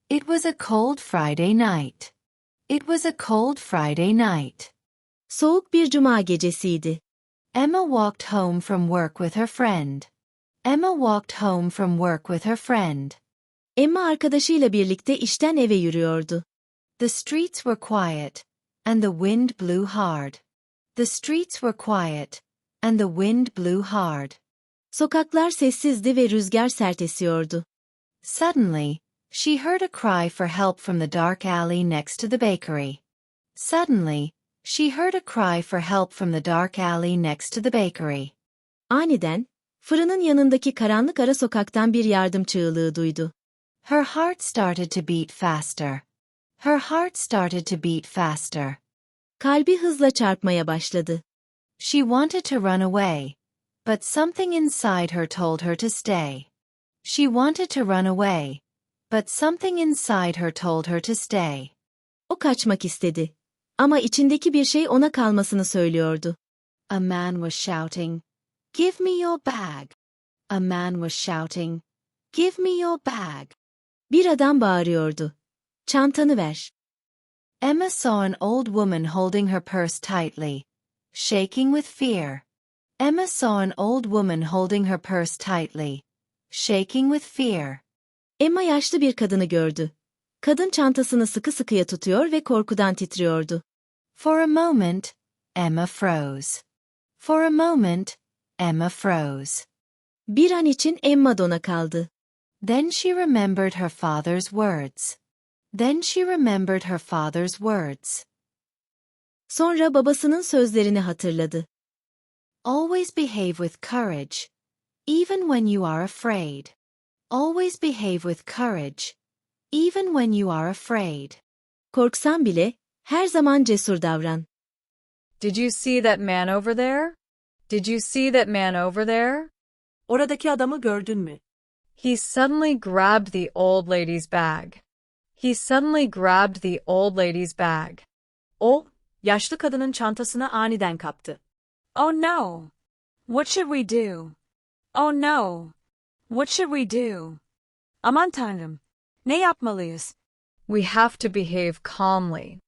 It was a cold Friday night. It was a cold Friday night. Soğuk bir cuma gecesiydi. Emma walked home from work with her friend. Emma walked home from work with her friend. Emma arkadaşıyla birlikte işten eve yürüyordu. The streets were quiet, and the wind blew hard. The streets were quiet, and the wind blew hard. Sokaklar sessizdi ve rüzgar sert esiyordu. Suddenly, she heard a cry for help from the dark alley next to the bakery. Suddenly, she heard a cry for help from the dark alley next to the bakery. Aniden, fırının yanındaki karanlık ara sokaktan bir yardım çığlığı duydu. Her heart started to beat faster. Her heart started to beat faster. Kalbi hızla çarpmaya başladı. She wanted to run away, but something inside her told her to stay. She wanted to run away, but something inside her told her to stay. O kaçmak istedi. Ama içindeki bir şey ona kalmasını söylüyordu. A man was shouting, "Give me your bag." A man was shouting, "Give me your bag." Bir adam bağırıyordu. Çantanı ver. Emma saw an old woman holding her purse tightly, shaking with fear. Emma saw an old woman holding her purse tightly, shaking with fear. Emma yaşlı bir kadını gördü. Kadın çantasını sıkı sıkıya tutuyor ve korkudan titriyordu. For a moment, Emma froze. For a moment, Emma froze. Bir an için Emma dona kaldı. Then she remembered her father's words. Then she remembered her father's words. Sonra babasının sözlerini hatırladı. Always behave with courage, even when you are afraid. Always behave with courage, even when you are afraid. Korksan bile, her zaman cesur davran. Did you see that man over there? Did you see that man over there? Oradaki adamı gördün mü? He suddenly grabbed the old lady's bag. He suddenly grabbed the old lady's bag. O, yaşlı kadının çantasını aniden kaptı. Oh no! What should we do? Oh no! What should we do? Aman Tanrım! Ne yapmalıyız? We have to behave calmly.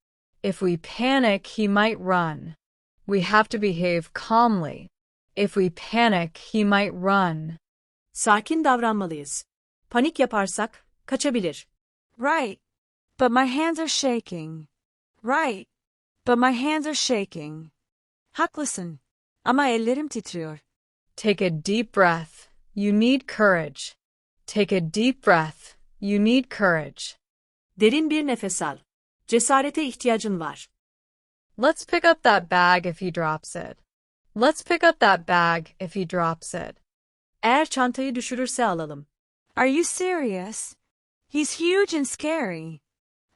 If we panic, he might run. We have to behave calmly. If we panic, he might run. Sakin davranmalıyız. Panik yaparsak, kaçabilir. Right. But my hands are shaking. Right. But my hands are shaking. Haklısın. Ama ellerim titriyor. Take a deep breath. You need courage. Take a deep breath. You need courage. Derin bir nefes al. Cesarete ihtiyacın var. Let's pick up that bag if he drops it. Let's pick up that bag if he drops it. Eğer çantayı düşürürse alalım. Are you serious? He's huge and scary.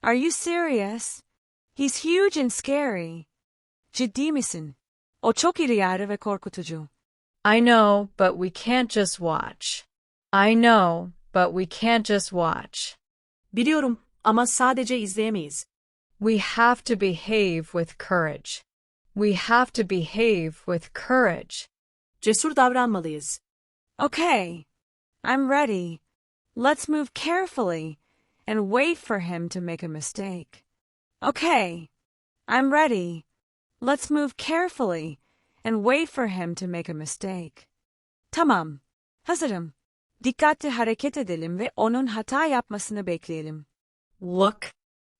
Are you serious? He's huge and scary. Ciddi misin? O çok iri yarı ve korkutucu. I know, but we can't just watch. I know, but we can't just watch. Biliyorum ama sadece izleyemeyiz. We have to behave with courage. We have to behave with courage. Cesur davranmalıyız. Okay. I'm ready. Let's move carefully and wait for him to make a mistake. Okay. I'm ready. Let's move carefully and wait for him to make a mistake. Tamam. Hazırım. Dikkatli hareket edelim ve onun hata yapmasını bekleyelim. Look.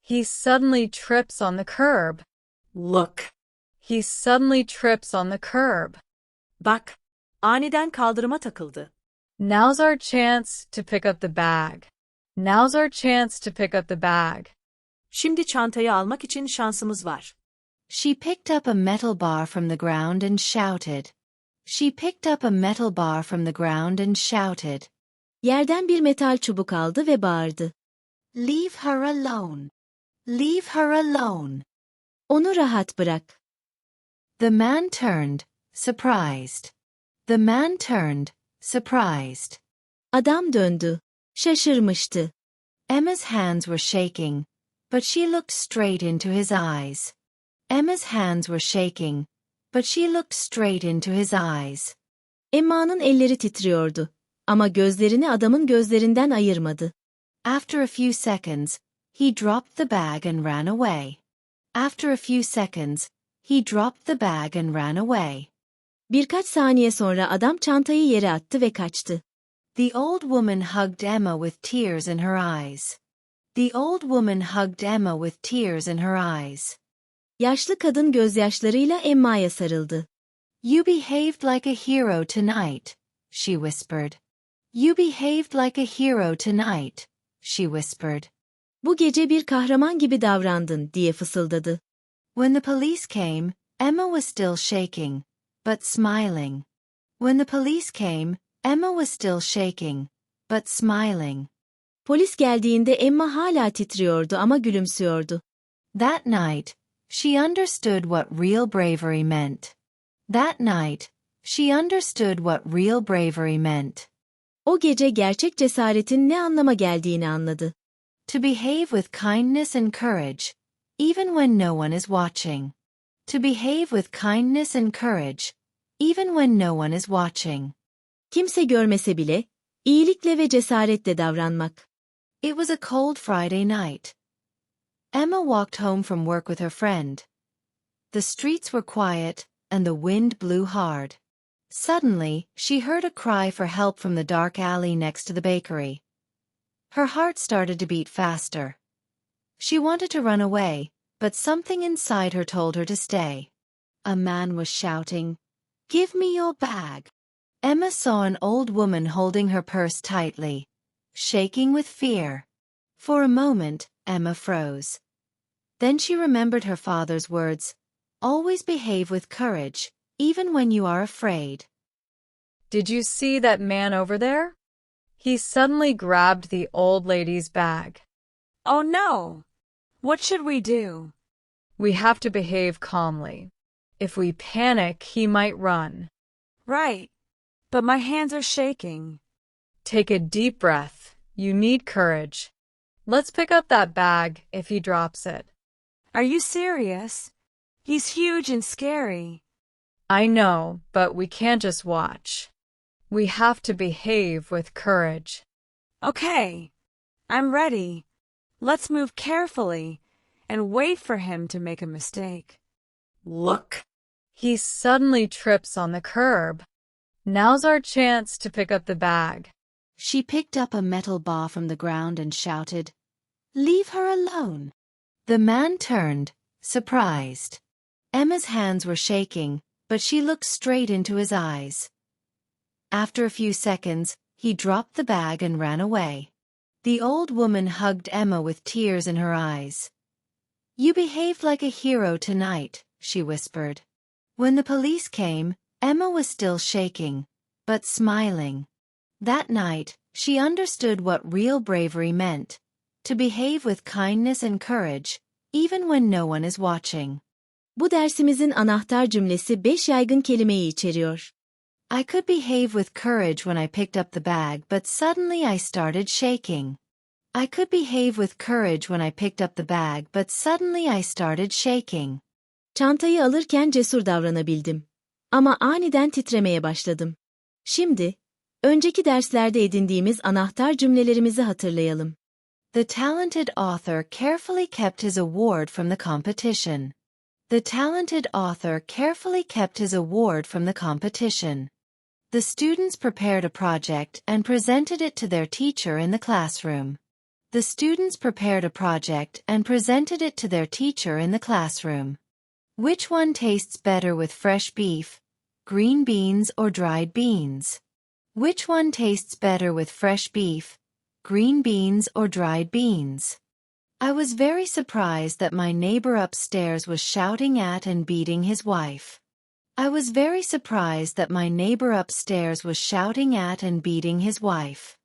He suddenly trips on the curb. Look. He suddenly trips on the curb. Bak. Aniden kaldırıma takıldı. Now's our chance to pick up the bag. Now's our chance to pick up the bag. Şimdi çantayı almak için şansımız var. She picked up a metal bar from the ground and shouted. She picked up a metal bar from the ground and shouted. Yerden bir metal çubuk aldı ve bağırdı. Leave her alone. Leave her alone. Onu rahat bırak. The man turned, surprised. The man turned, surprised. Adam döndü. Şaşırmıştı. Emma's hands were shaking, but she looked straight into his eyes. Emma's hands were shaking, but she looked straight into his eyes. Emma'nın elleri titriyordu. Ama gözlerini adamın gözlerinden ayırmadı. After a few seconds, he dropped the bag and ran away. After a few seconds, he dropped the bag and ran away. Birkaç saniye sonra adam çantayı yere attı ve kaçtı. The old woman hugged Emma with tears in her eyes. The old woman hugged Emma with tears in her eyes. Yaşlı kadın gözyaşlarıyla Emma'ya sarıldı. You behaved like a hero tonight, she whispered. You behaved like a hero tonight, she whispered. Bu gece bir kahraman gibi davrandın, diye fısıldadı. When the police came, Emma was still shaking, but smiling. When the police came, Emma was still shaking, but smiling. Polis geldiğinde Emma hala titriyordu ama gülümsüyordu. That night, she understood what real bravery meant. That night, she understood what real bravery meant. O gece gerçek cesaretin ne anlama geldiğini anladı. To behave with kindness and courage, even when no one is watching. To behave with kindness and courage, even when no one is watching. Kimse görmese bile, iyilikle ve cesaretle davranmak. It was a cold Friday night. Emma walked home from work with her friend. The streets were quiet, and the wind blew hard. Suddenly, she heard a cry for help from the dark alley next to the bakery. Her heart started to beat faster. She wanted to run away, but something inside her told her to stay. A man was shouting, "Give me your bag." Emma saw an old woman holding her purse tightly, shaking with fear. For a moment, Emma froze. Then she remembered her father's words, "Always behave with courage, even when you are afraid." Did you see that man over there? He suddenly grabbed the old lady's bag. Oh no! What should we do? We have to behave calmly. If we panic, he might run. Right. But my hands are shaking. Take a deep breath. You need courage. Let's pick up that bag if he drops it. Are you serious? He's huge and scary. I know, but we can't just watch. We have to behave with courage. Okay. I'm ready. Let's move carefully and wait for him to make a mistake. Look. He suddenly trips on the curb. Now's our chance to pick up the bag. She picked up a metal bar from the ground and shouted, "Leave her alone." The man turned, surprised. Emma's hands were shaking, but she looked straight into his eyes. After a few seconds, he dropped the bag and ran away. The old woman hugged Emma with tears in her eyes. "You behaved like a hero tonight," she whispered. When the police came, Emma was still shaking, but smiling. That night, she understood what real bravery meant, to behave with kindness and courage, even when no one is watching. Bu dersimizin anahtar cümlesi 5 yaygın kelimeyi içeriyor. I could behave with courage when I picked up the bag, but suddenly I started shaking. I could behave with courage when I picked up the bag, but suddenly I started shaking. Çantayı alırken cesur davranabildim. Ama aniden titremeye başladım. Şimdi, önceki derslerde edindiğimiz anahtar cümlelerimizi hatırlayalım. The talented author carefully kept his award from the competition. The talented author carefully kept his award from the competition. The students prepared a project and presented it to their teacher in the classroom. The students prepared a project and presented it to their teacher in the classroom. Which one tastes better with fresh beef, green beans or dried beans? Which one tastes better with fresh beef, green beans or dried beans? I was very surprised that my neighbor upstairs was shouting at and beating his wife. I was very surprised that my neighbor upstairs was shouting at and beating his wife.